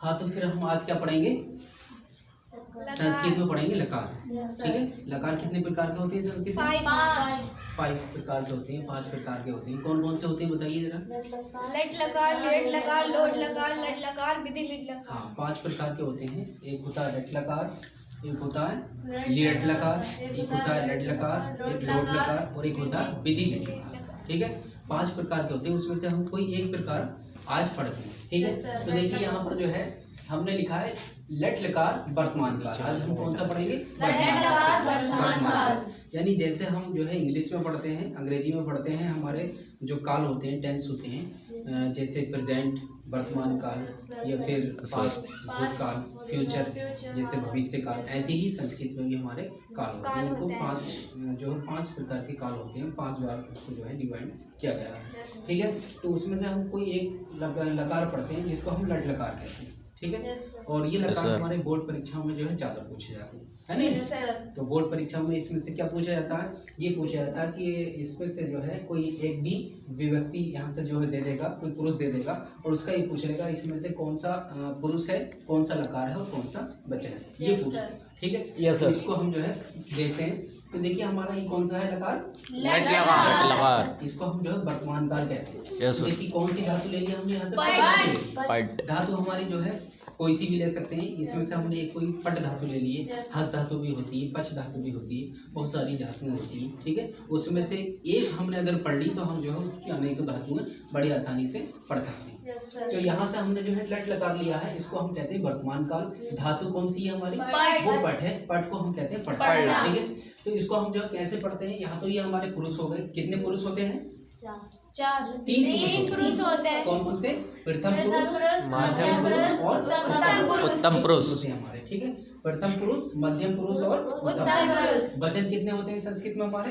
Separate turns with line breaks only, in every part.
हाँ, तो फिर हम आज क्या पढ़ेंगे? संस्कृत में पढ़ेंगे लकार। ठीक है, लकार कितने प्रकार के होते हैं संस्कृत में? 5 प्रकार के होते हैं, 5 प्रकार के होते हैं। कौन कौन से होते हैं बताइए जरा।
लट लकार, लेट लकार, लोट लकार, लट लकार, विधि लिट लकार।
हाँ, 5 प्रकार के होते हैं। एक होता है लट लकार, एक होता है लिट लकार, एक होता है लट लकार, एक लोट लकार और एक होता है विधि लिट लकार। ठीक है, 5 प्रकार के होते हैं, उसमें से हम कोई एक प्रकार आज पढ़ते हैं। ठीक है, तो देखिए यहाँ पर जो है हमने लिखा है लट लकार वर्तमान काल। आज हम कौन सा पढ़ेंगे? वर्तमान काल। यानी जैसे हम जो है इंग्लिश में पढ़ते हैं, अंग्रेजी में पढ़ते हैं, हमारे जो काल होते हैं, टेंस होते हैं, जैसे प्रेजेंट वर्तमान काल या फिर पास्ट भूतकाल, फ्यूचर जैसे भविष्य काल, ऐसे ही संस्कृत में भी हमारे काल होते हैं। इनको 5 प्रकार के काल होते हैं, 5 बार उसको जो है डिवाइड किया गया है। ठीक है, तो उसमें से हम कोई एक लकार पढ़ते हैं जिसको हम लट लकार कहते हैं। ठीक है, और ये लकार हमारे बोर्ड परीक्षाओं में जो है ज़्यादा पूछे जाते हैं, है ना? तो बोर्ड परीक्षाओं में इसमें से क्या पूछा जाता है? ये पूछा जाता है कि इसमें से जो है कोई एक भी व्यक्ति यहाँ से जो है दे देगा, कोई पुरुष दे देगा और उसका ये पूछ लेगा इसमें से कौन सा पुरुष है, कौन सा लकार है और कौन सा वचन है, ये पूछेगा। ठीक है, तो इसको हम जो है देखते हैं। तो देखिए हमारा ये कौन सा है लकार?
लट लकार।
इसको हम जो है वर्तमान काल कहते हैं। देखिए कौन सी धातु ले ली हमने यहाँ से?
पट।
धातु हमारी जो है कोई सी भी ले सकते हैं। इसमें से हमने कोई पट धातु ले ली है, हस धातु भी होती है, पच धातु भी होती है, बहुत सारी धातुएं होती हैं। ठीक है, उसमें से एक हमने अगर पढ़ ली तो हम जो है उसकी अनेकों धातुएं बड़ी आसानी से पढ़ सकते हैं। तो यहाँ से हमने जो है लट लकार लिया है, इसको हम कहते हैं वर्तमान काल। धातु कौन सी है हमारी? वो पट है, पट को हम कहते हैं पढ़। ठीक है, तो इसको हम जो कैसे पढ़ते हैं? यहाँ तो ये हमारे पुरुष हो गए। कितने पुरुष होते हैं? 3 पुरुष होते हैं। कौन कौन से? प्रथम पुरुष, मध्यम पुरुष और उत्तम पुरुष होते हैं हमारे। ठीक है, प्रथम पुरुष, मध्यम पुरुष और उत्तम पुरुष। वचन कितने होते हैं संस्कृत में हमारे?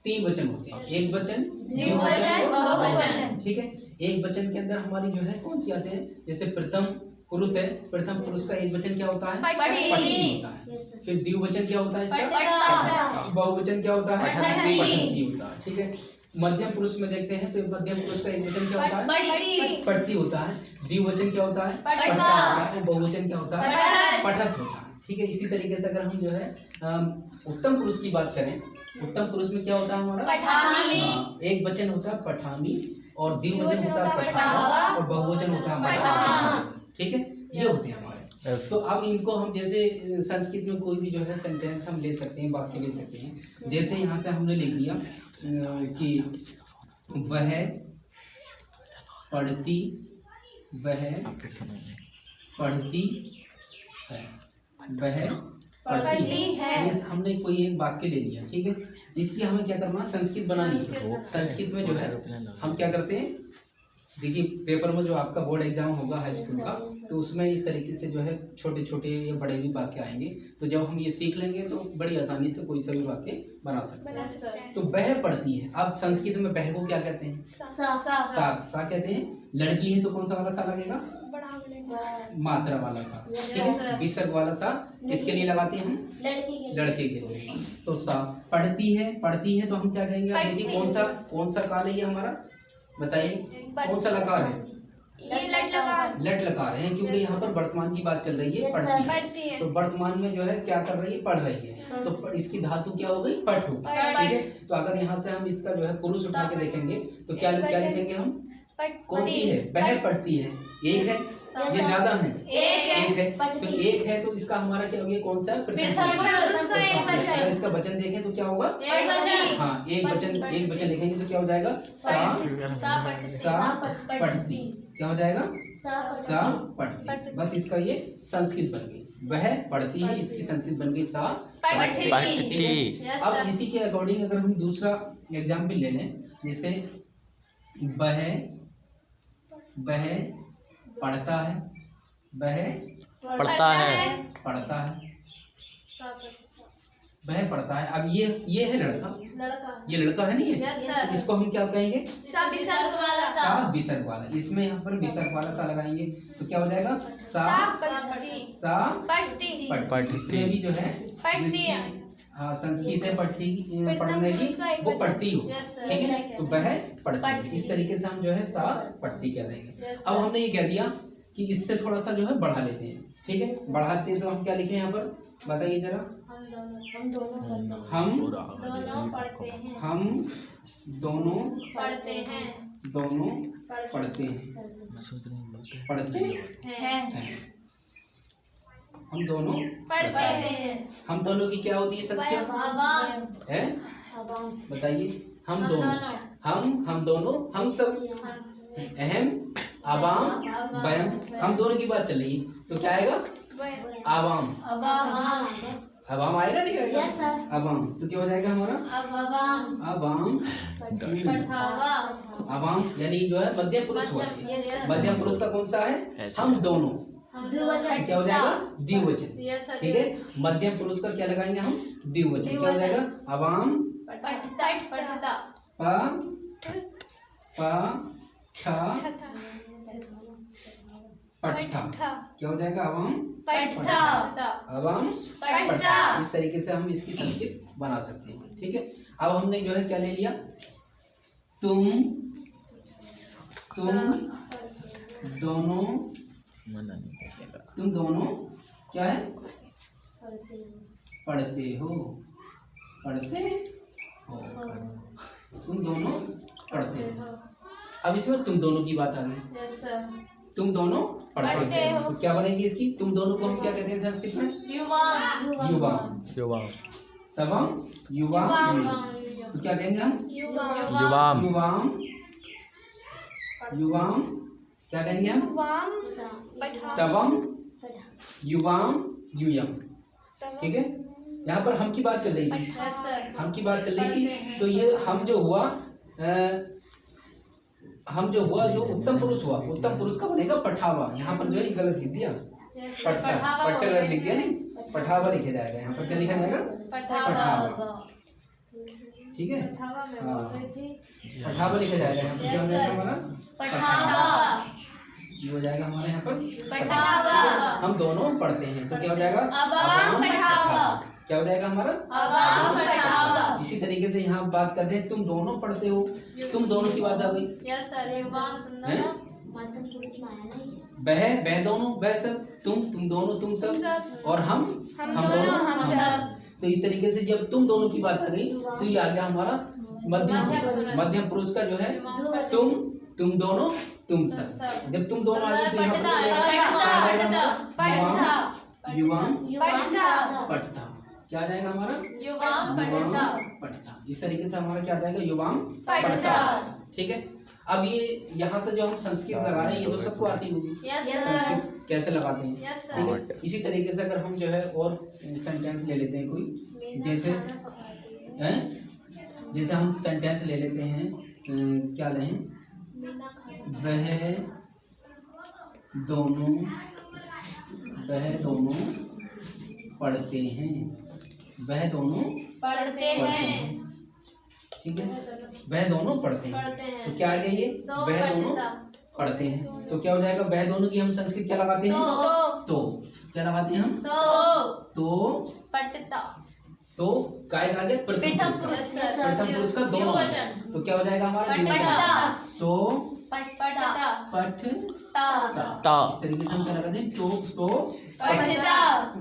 3 वचन होते हैं। एक वचन, द्विवचन, बहुवचन। ठीक है, एक वचन के अंदर हमारी जो है कौन सी आते हैं? जैसे प्रथम पुरुष है, प्रथम पुरुष का एक वचन क्या होता है? पठती होता है। फिर द्विवचन क्या होता है इसका? बहुवचन क्या होता है? पठती होता है। ठीक है, मध्यम पुरुष में देखते हैं तो मध्यम पुरुष का एक वचन क्या होता है? पठसी होता है। द्विवचन क्या होता है? पठता होता है। और बहुवचन क्या होता है? पठत होता है। ठीक है, इसी तरीके से अगर हम जो है उत्तम पुरुष की बात करें, उत्तम पुरुष में क्या होता है हमारा? पठानी। एक वचन होता है पठानी और द्विवचन होता है पठावा और बहुवचन होता है हमारा। ठीक है, ये होते हैं हमारे। तो अब इनको हम जैसे संस्कृत में कोई भी जो है सेंटेंस हम ले सकते हैं, वाक्य ले सकते हैं। जैसे यहाँ से हमने लिख दिया कि वह पढ़ती, वह पढ़ती है, वह पढ़ती है। ये हमने कोई एक वाक्य ले लिया। ठीक है, इसकी हमें क्या करना है? संस्कृत बनानी है। संस्कृत में जो है हम क्या करते हैं? देखिए पेपर में जो आपका बोर्ड एग्जाम होगा हाई स्कूल का, तो उसमें इस तरीके से जो है छोटे छोटे या बड़े भी वाक्य आएंगे। तो जब हम ये सीख लेंगे तो बड़ी आसानी से कोई सा भी वाक्य बना सकते हैं। तो वह पढ़ती है। अब संस्कृत में वह को क्या कहते हैं? सा कहते हैं। लड़की है तो कौन सा वाला सा लगेगा? मात्रा वाला सा। ठीक है, विसर्ग वाला सा किसके लिए लगाते हैं हम? लड़के के लिए। तो सा पढ़ती है तो हम क्या कहेंगे? आप देखिए कौन सा काल है ये हमारा? बताइए कौन सा लकार है?
ये लट लकार
है, क्योंकि यहाँ पर वर्तमान की बात चल रही है। पढ़ती है तो वर्तमान में जो है क्या कर रही है? पढ़ रही है। तो इसकी धातु क्या हो गई? पठ हो। ठीक है, तो अगर यहाँ से हम इसका जो है पुरुष उठा के देखेंगे तो क्या लिखेंगे हम? कौन सी है? वह पढ़ती है। एक है, ये ज्यादा है, एक है। तो एक है तो इसका हमारा क्या हो गया? कौन सा? अगर इसका वचन देखें तो क्या होगा? हाँ, एक वचन लिखेंगे तो क्या हो जाएगा? सा पढ़ती। क्या हो जाएगा? सा पढ़ती। बस इसका ये संस्कृत बन गई। वह पढ़ती है, इसकी संस्कृत बन गई सा पढ़ती। अब इसी के अकॉर्डिंग अगर हम दूसरा एग्जाम्पल ले लें, जैसे वह पढ़ता है, वह
पढ़ता है,
वह पढ़ता है। अब ये है लड़का, ये लड़का है नहीं है? तो इसको हम क्या कहेंगे? सा विसर्ग वाला। इसमें यहाँ पर विसर्ग वाला सा लगाएंगे तो क्या हो जाएगा? सा पढ़ती। इसमें भी जो है हाँ संस्कृत है पढ़ने की, वो पढ़ती हो। ठीक है, तो वह पढ़ती। इस तरीके से हम जो है सा पढ़ती कह देंगे। अब हमने ये कह दिया कि इससे थोड़ा सा जो है बढ़ा लेते हैं, ठीक है। बढ़ाते हैं तो हम क्या लिखें यहाँ पर, बताइए जरा।
हम दोनों
हम
दोनों पढ़ते हैं।
हम दोनों
पढ़ते हैं।
दोनों पढ़ते हैं, पढ़ते
हैं।
हैं। हम दोनों
पढ़ते हैं।
हम दोनों की क्या होती है संस्कृत
अवाम।
है, बताइए। हम दोनों, हम दोनों, हम सब, अहम, अवाम, वयम। हम दोनों की बात चल रही है तो क्या आएगा, आवाम।
अवाम।
अवाम आएगा, नहीं आएगा?
Yes, sir.
अवाम तो क्या हो जाएगा हमारा,
अवाम।
अवाम।
पढ़ावा।
अवाम यानी जो है मध्यम पुरुष हुआ है।
Yes,
मध्यम पुरुष का कौन सा है, हम दोनों,
द्विवचन।
क्या हो जाएगा, द्विवचन,
Yes, sir.
ठीक है। मध्यम पुरुष का क्या लगाएंगे हम, द्विवचन, क्या हो जाएगा, अवाम।
पढ़ता।
पठा, क्या हो जाएगा, अवाम।
पढ़ता।
अवाम
पढ़ता।
इस तरीके से हम इसकी संस्कृत बना सकते हैं, ठीक है। अब हमने जो है क्या ले लिया, तुम दोनों, तुम दोनों क्या है, पढ़ते हो, तुम दोनों पढ़ते हो। अब इसमें तुम दोनों की बात आ गई,
Yes, sir.
तुम दोनों पढ़ते
पढ़ते
हो
हो।
तो क्या बनेगी इसकी, तुम दोनों को हम क्या कहते हैं संस्कृत में,
युवाम।
युवाम। तवम, युवाम, तो क्या कहेंगे हम,
युवाम।
युवाम, युवाम, क्या कहेंगे हम, तवम, युवाम, यूयम, ठीक है। यहाँ पर हम की बात चल रही थी,
Yes, sir.
हम की बात चल रही थी, तो ये हम जो हुआ, जो उत्तम पुरुष हुआ, उत्तम पुरुष का बनेगा पठावा। यहाँ पर जो है गलत लिख दिया,
Yes, sir.
पट्टा गलत लिख दिया, नहीं पठावा लिखा जाएगा। यहाँ पर क्या लिखा जाएगा, पठावा, ठीक है। हाँ, पठावा लिखा जाएगा। यहाँ पर क्या हो जाएगा हमारा,
पढ़ावा।
ये हो जाएगा हमारे यहाँ पर
पढ़ावा।
हम दोनों पढ़ते हैं तो क्या हो जाएगा,
अवाम पढ़ावा।
क्या हो जाएगा हमारा,
अवाम पढ़ावा।
इसी तरीके से यहाँ बात करते हैं, तुम दोनों पढ़ते हो, तुम दोनों की बात आ गई,
Yes, sir. युवाम। तुम
हैं?
दोनों।
वह दोनों, वह सब, तुम दोनों, तुम सब, और हम दोनों, हम सब। तो इस तरीके से जब तुम दोनों की बात आ गई तो ये आ गया हमारा मध्यम पुरुष। मध्यम पुरुष का जो है तुम दोनों, तुम सब। जब तुम दोनों आ गए तो यहाँ पर क्या आ जाएगा हमारा, युवाम, पठता, क्या आ जाएगा हमारा,
युवाम
युवाम
पढ़ता।
पठता। इस तरीके से हमारा क्या आ जाएगा, युवाम
पठता।
पठता, ठीक है। अब ये यहाँ से जो हम संस्कृत लगा रहे हैं ये तो सबको आती होगी,
Yes, sir.
संस्कृत कैसे लगाते हैं,
Yes, sir.
ठीक है। इसी तरीके से अगर हम जो है और सेंटेंस ले लेते हैं कोई, जैसे जैसे हम सेंटेंस ले लेते हैं, क्या लें, वह दोनों पढ़ते हैं, वह दोनों
पढ़ते हैं।
ठीक है। वह दोनों पढ़ते हैं तो क्या आ गया ये, वह दोनों पढ़ते हैं तो क्या हो जाएगा, वह दोनों की हम संस्कृत क्या लगाते हैं, तो क्या लगाते हैं हम, तो
पढ़ता।
तो काय का आगे प्रथम पुरुष का दोनों तो क्या हो जाएगा हमारा, तो पठता। इस तरीके से हम क्या लगाते हैं, तो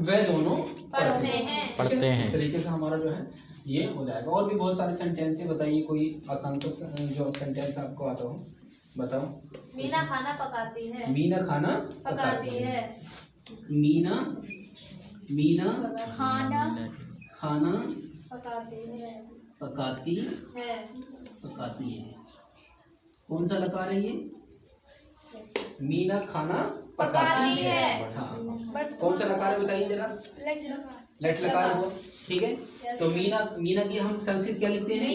वह दोनों पढ़ते हैं। इस तरीके से हमारा जो है ये हो जाएगा। और भी बहुत सारे सेंटेंस है, बताइए कोई आसान जो सेंटेंस आपको आता हो बताओ।
मीना खाना पकाती है।
मीना खाना
पकाती है।
मीना खाना पकाती है। कौन सा लकार है ये, मीना खाना पकाती है। हाँ, कौन सा लकार है बताइए जरा, लेट लकार हुआ, ठीक है। तो मीना की हम संस्कृत क्या लिखते हैं,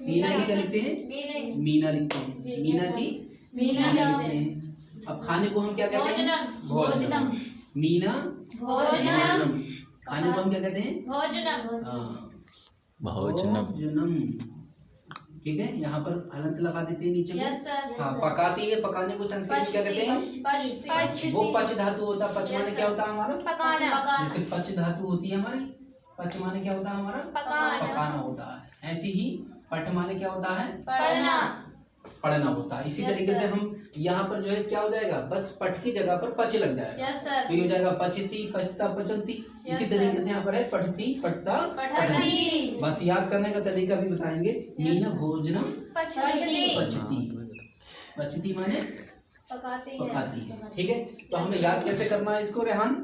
मीना की क्या लिखते हैं, मीना लिखते हैं। मीना की मीना लिखते हैं। अब खाने को हम क्या कहते हैं, भोजनम। मीना भोजनम। खाने को हम क्या कहते हैं, भोजनम। ठीक है, यहाँ पर हलंत लगा देते हैं नीचे में। हाँ, पकाती है, पकाने को संस्कृत में क्या कहते हैं, वो पच धातु होता है। पच माने क्या होता है हमारा, जैसे पच धातु होती है हमारी, पच माने क्या होता है हमारा, पकाना होता है। ऐसे ही पठ माने क्या होता है, पढ़ना होता है। इसी तरीके से हम यहाँ पर जो है क्या हो जाएगा, बस पट की जगह पर पच लग जाएगा।
Yes sir.
तो ये हो जाएगा पचती पचता पचंती। इसी तरीके से यहाँ पर है पठती पठता पठंती। बस याद करने का तरीका भी बताएंगे। मीना भोजनम
पचती
पचती, पचती माने पकाती है। ठीक है, तो हमें याद कैसे करना है इसको रेहान?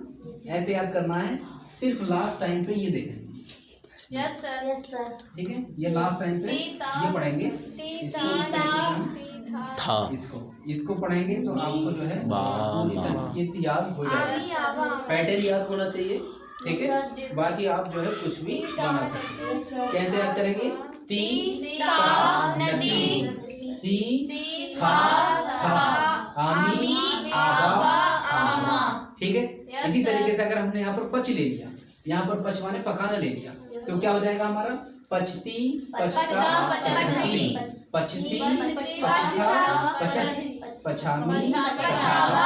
ऐसे याद करना है, सिर्फ लास्ट टाइम पे ये देखें।
Yes sir.
ठीक है, ये लास्ट टाइम पे ये पढ़ेंगे, इसको इस तरीके से हम
था
इसको पढ़ेंगे तो आपको जो है पूरी संस्कृत याद हो जाएगी। पैटर्न याद होना चाहिए। ठीक है, बाकी आप जो है कुछ भी बना सकते हैं। कैसे याद करेंगे? ती ता नदी, सी था आमी आवा आमा। ठीक है, इसी तरीके से अगर हमने यहाँ पर पच ले लिया, यहाँ पर पच माने पकाना ले लिया, तो क्या हो जाएगा हमारा? पचती पचता पचती, पचसी पचता पचत पछामी पछावा।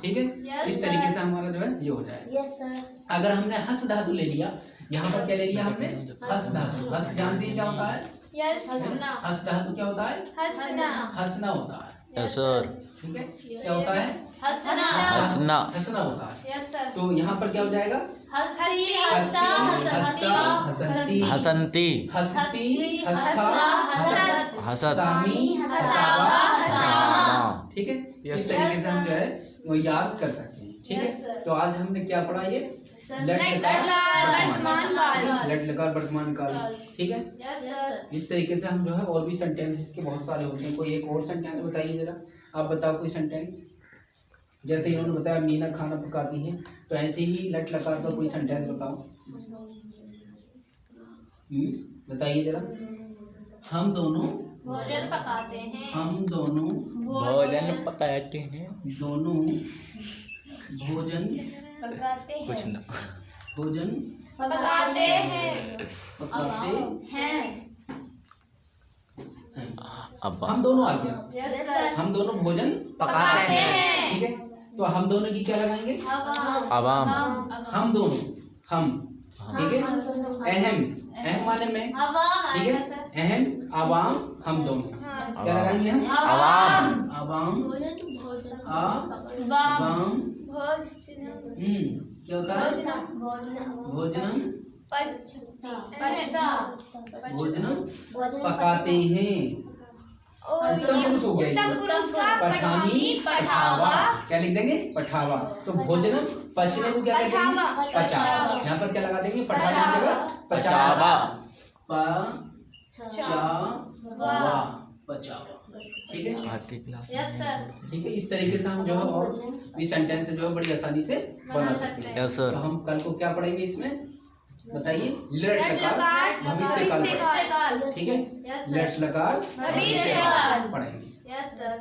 ठीक है, इस तरीके से हमारा जो है ये हो जाएगा। अगर हमने हस धातु ले लिया, यहाँ पर क्या ले लिया हमने? हस धातु। हस जानते हैं क्या होता है? हस धातु क्या होता है? हंसना होता है।
Yes sir.
ठीक है, क्या होता है?
हंसना
हंसना होता है। तो यहाँ पर क्या हो जाएगा? हस्ती हसता हसंती
हसंती
हस्सी हस्ता
हसत
सामी हसावा
सामा।
ठीक है, इस तरीके से हम जो है वो याद कर सकते हैं। ठीक है, तो आज हमने क्या पढ़ा? ये लट लकार वर्तमान काल। ठीक है, इस तरीके से हम जो है और भी सेंटेंसेस के बहुत सारे होते हैं। कोई एक और सेंटेंस बताइए जरा, आप बताओ कोई सेंटेंस। जैसे इन्होंने बताया मीना खाना पकाती है, तो ऐसे ही लट लकार का कोई सेंटेंस बताओ। बताइए जरा। हम दोनों
भोजन पकाते हैं।
हम दोनों
भोजन पकाते हैं।
दोनों भोजन
पकाते हैं।
कुछ ना
भोजन
पकाते हैं।
पकाते
हैं।
अब
हम दोनों आ गया।
Yes sir.
हम दोनों भोजन पकाते हैं। ठीक है, तो हम दोनों की क्या लगाएंगे?
अवाम
हम दोनों, हम। ठीक है, अहम, अहम माने मैं। ठीक है, अहम आवाम हम दोनों क्या लगाएंगे हम?
अवाम
आवाम आवाम। क्या होता है? भोजनम भोजनम पकाते हैं। उत्तम पुरुष हो गया ये। पठामी पठावा। क्या लिख देंगे? पठावा। तो भोजनम पचने को क्या कहेंगे? पचावा। यहाँ पर क्या लगा देंगे? पठाने की जगह पचावा। पचावा पचावा। ठीक है,
बाकी क्लास
यस सर।
ठीक है, इस तरीके से हम जो है और भी सेंटेंस जो है बड़ी आसानी से बना सकते हैं।
यस
तो
सर।
हम कल को क्या पढ़ेंगे इसमें बताइए? लट लकार भविष्य काल। ठीक है, लट लकार भविष्य काल पढ़ेंगे।
Yes sir.